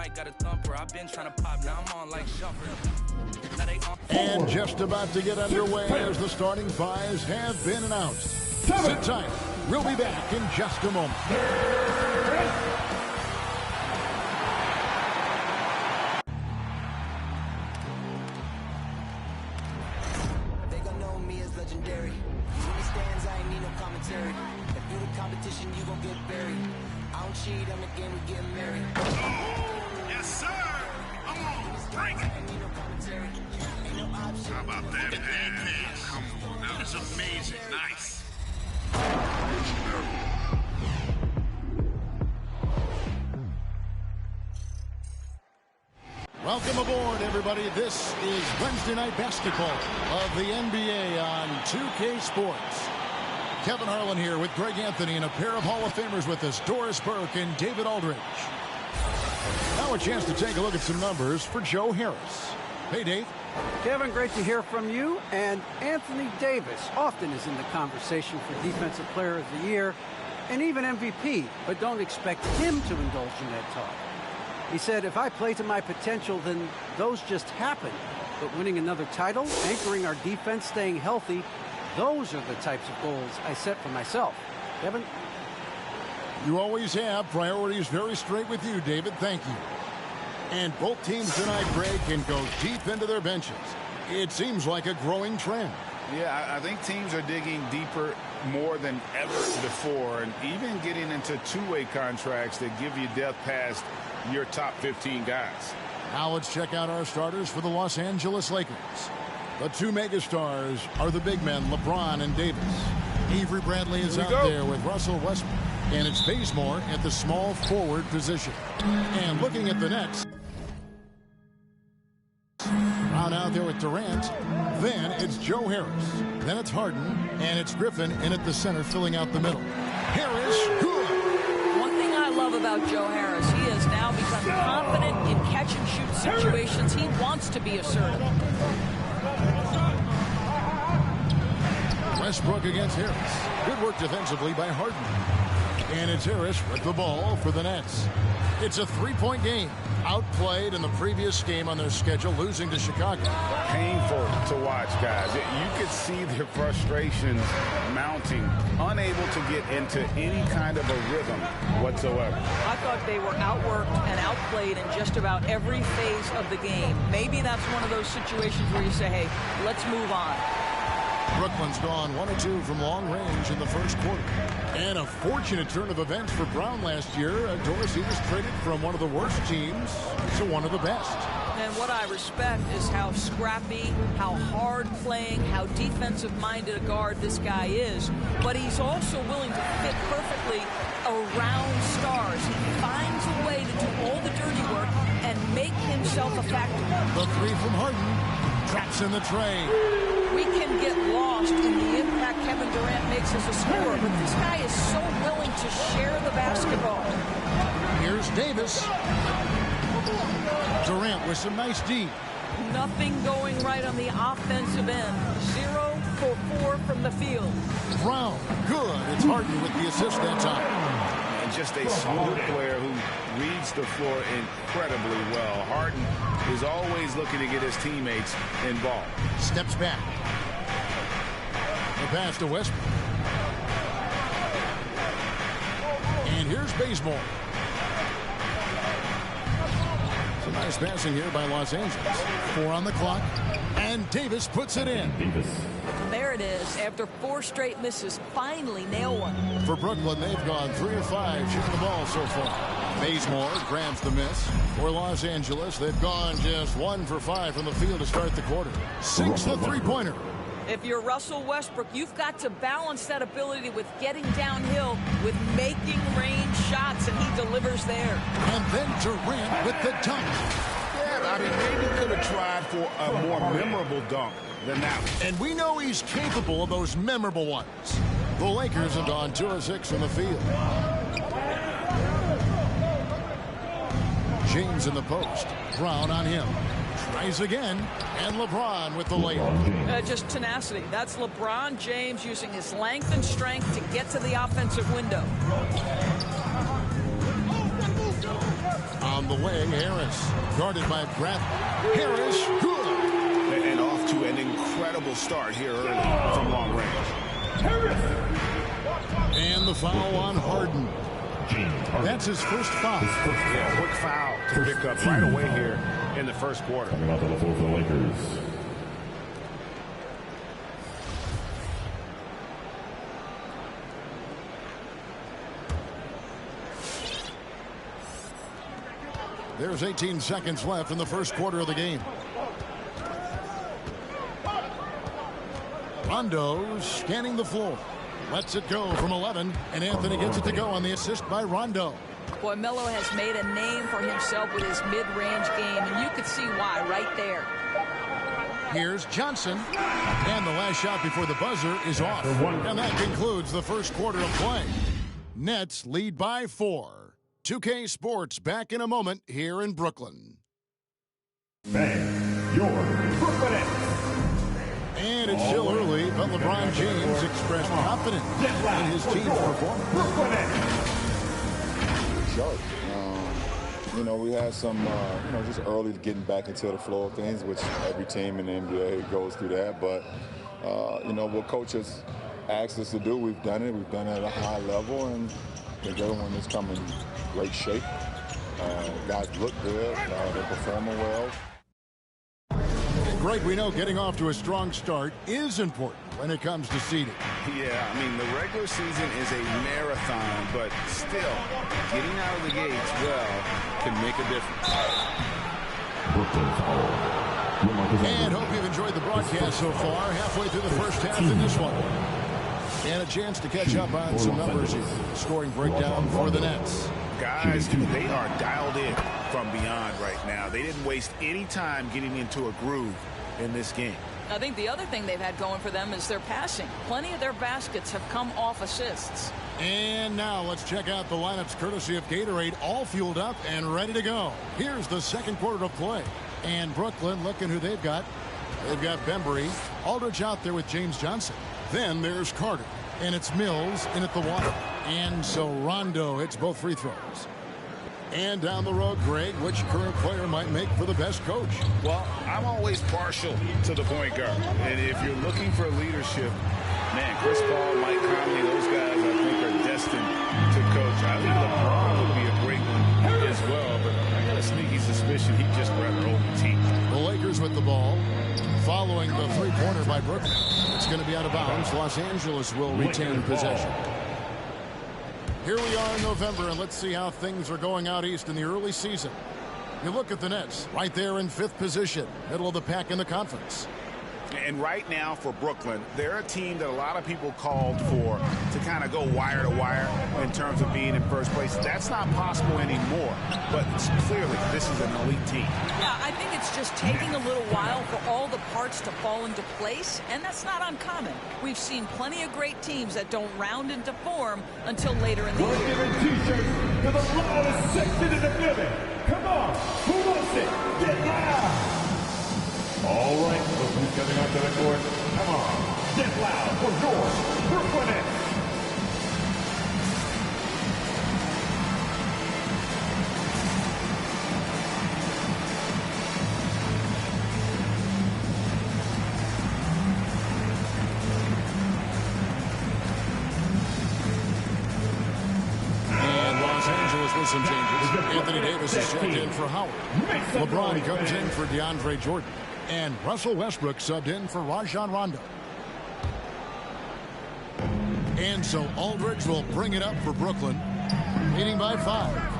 mic, got a thumper. I've been trying to pop, now I'm on like Shumpert. And just about to get underway as the starting fives have been announced. Sit tight. We'll be back in just a moment. They gon' know me as legendary. In the stands, I ain't need no commentary. If you the competition, you gon' get buried. I don't cheat on the game, we get married. Yes, sir. Come on, break it. How about that pass? Come on, that was amazing. Nice. Welcome aboard, everybody. This is Wednesday Night Basketball of the NBA on 2K Sports. Kevin Harlan here with Greg Anthony and a pair of Hall of Famers with us, Doris Burke and David Aldridge. Now a chance to take a look at some numbers for Joe Harris. Hey, Dave. Kevin, great to hear from you. And Anthony Davis often is in the conversation for Defensive Player of the Year and even MVP, but don't expect him to indulge in that talk. He said, if I play to my potential, then those just happen. But winning another title, anchoring our defense, staying healthy, those are the types of goals I set for myself. Kevin? You always have priorities very straight with you, David. Thank you. And both teams tonight, Greg, can go deep into their benches. It seems like a growing trend. Yeah, I think teams are digging deeper more than ever before, and even getting into two-way contracts that give you depth past your top 15 guys. Now let's check out our starters for the Los Angeles Lakers. The two megastars are the big men, LeBron and Davis. Avery Bradley is out there with Russell Westbrook, and it's Bazemore at the small forward position. And looking at the Nets, Brown out there with Durant. Then it's Joe Harris. Then it's Harden, and it's Griffin in at the center, filling out the middle. Harris, good. One thing I love about Joe Harris, he has now become confident in catch-and-shoot situations. He wants to be assertive. Westbrook against Harris. Good work defensively by Harden. And it's Harris with the ball for the Nets. It's a three-point game. Outplayed in the previous game on their schedule, losing to Chicago. Painful to watch, guys. You could see their frustrations mounting, unable to get into any kind of a rhythm whatsoever. I thought they were outworked and outplayed in just about every phase of the game. Maybe that's one of those situations where you say, hey, let's move on. Brooklyn's gone 1 of 2 from long range in the first quarter. And a fortunate turn of events for Brown last year. Doris, he was traded from one of the worst teams to one of the best. And what I respect is how scrappy, how hard playing, how defensive-minded a guard this guy is. But he's also willing to fit perfectly around stars. He finds a way to do all the dirty work and make himself a factor. The three from Harden. Traps in the tray. We can get lost in the impact Kevin Durant makes as a scorer, but this guy is so willing to share the basketball. Here's Davis. Durant with some nice D. Nothing going right on the offensive end. 0 for 4 from the field. Brown, good. It's Harden with the assist that time. And just a smooth player who reads the floor incredibly well. Harden is always looking to get his teammates involved. Steps back. The pass to Westbrook. And here's Bazemore. Some nice passing here by Los Angeles. 4 on the clock. And Davis puts it in. There it is. After 4 straight misses, finally nail one. For Brooklyn, they've gone 3 of 5 shooting the ball so far. Bazemore grabs the miss. For Los Angeles, they've gone just 1 for 5 from the field to start the quarter. 6 the three-pointer. If you're Russell Westbrook, you've got to balance that ability with getting downhill, with making range shots, and he delivers there. And then Durant with the dunk. Yeah, I mean, maybe could have tried for a more memorable dunk than that one. And we know he's capable of those memorable ones. The Lakers have gone 2 of 6 from the field. James in the post. Brown on him. Tries again. And LeBron with the layup. Just tenacity. That's LeBron James using his length and strength to get to the offensive window. On the way, Harris. Guarded by Brett. Harris, good. And off to an incredible start here early from long range. And the foul on Harden. That's his first foul. Yeah, quick foul to pick up right away here in the first quarter. Coming out to the floor for the Lakers. There's 18 seconds left in the first quarter of the game. Rondo scanning the floor. Lets it go from 11, and Anthony gets it to go on the assist by Rondo. Boy, Melo has made a name for himself with his mid-range game, and you could see why right there. Here's Johnson, and the last shot before the buzzer is off. And that concludes the first quarter of play. Nets lead by 4. 2K Sports back in a moment here in Brooklyn. Bang, your Brooklyn Nets. And it's still early, but LeBron James expressed confidence in his team's performance. Sharp. You know, we had some, just early getting back into the flow of things, which every team in the NBA goes through that. But, what coaches asked us to do, we've done it. We've done it at a high level, and I think everyone is coming in great shape. Guys look good. They're performing well. Greg, we know getting off to a strong start is important when it comes to seeding. Yeah, I mean, the regular season is a marathon, but still, getting out of the gates well can make a difference. And hope you've enjoyed the broadcast so far. Halfway through the first half in this one. And a chance to catch up on some numbers here. Scoring breakdown for the Nets. Guys, they are dialed in from beyond right now. They didn't waste any time getting into a groove in this game. I think the other thing they've had going for them is their passing. Plenty of their baskets have come off assists. And now let's check out the lineups courtesy of Gatorade, all fueled up and ready to go. Here's the second quarter of play. And Brooklyn, looking who they've got. They've got Bembry, Aldridge out there with James Johnson. Then there's Carter, and it's Mills in at the water. And so Rondo hits both free throws. And down the road, Greg, which current player might make for the best coach? Well, I'm always partial to the point guard. And if you're looking for leadership, man, Chris Paul, Mike Conley, those guys I think are destined to coach. I think LeBron would be a great one as well, but I got a sneaky suspicion he'd just rather hold the team. The Lakers with the ball. Following the three-pointer by Brooklyn. It's going to be out of bounds. Los Angeles will retain possession. Here we are in November, and let's see how things are going out east in the early season. You look at the Nets, right there in 5th position, middle of the pack in the conference. And right now for Brooklyn, they're a team that a lot of people called for to kind of go wire to wire in terms of being in first place. That's not possible anymore, but clearly this is an elite team. Yeah, I think it's just taking a little while for all the parts to fall into place, and that's not uncommon. We've seen plenty of great teams that don't round into form until later in the year. We're giving t-shirts to the loudest section in the building. Come on, who wants it? Get loud! All right, look who's coming onto the court. Come on, get loud for your Brooklyn Nets. And Los Angeles with some changes. Anthony Davis is checked in for Howard. LeBron comes in for DeAndre Jordan. And Russell Westbrook subbed in for Rajon Rondo. And so Aldridge will bring it up for Brooklyn, leading by 5.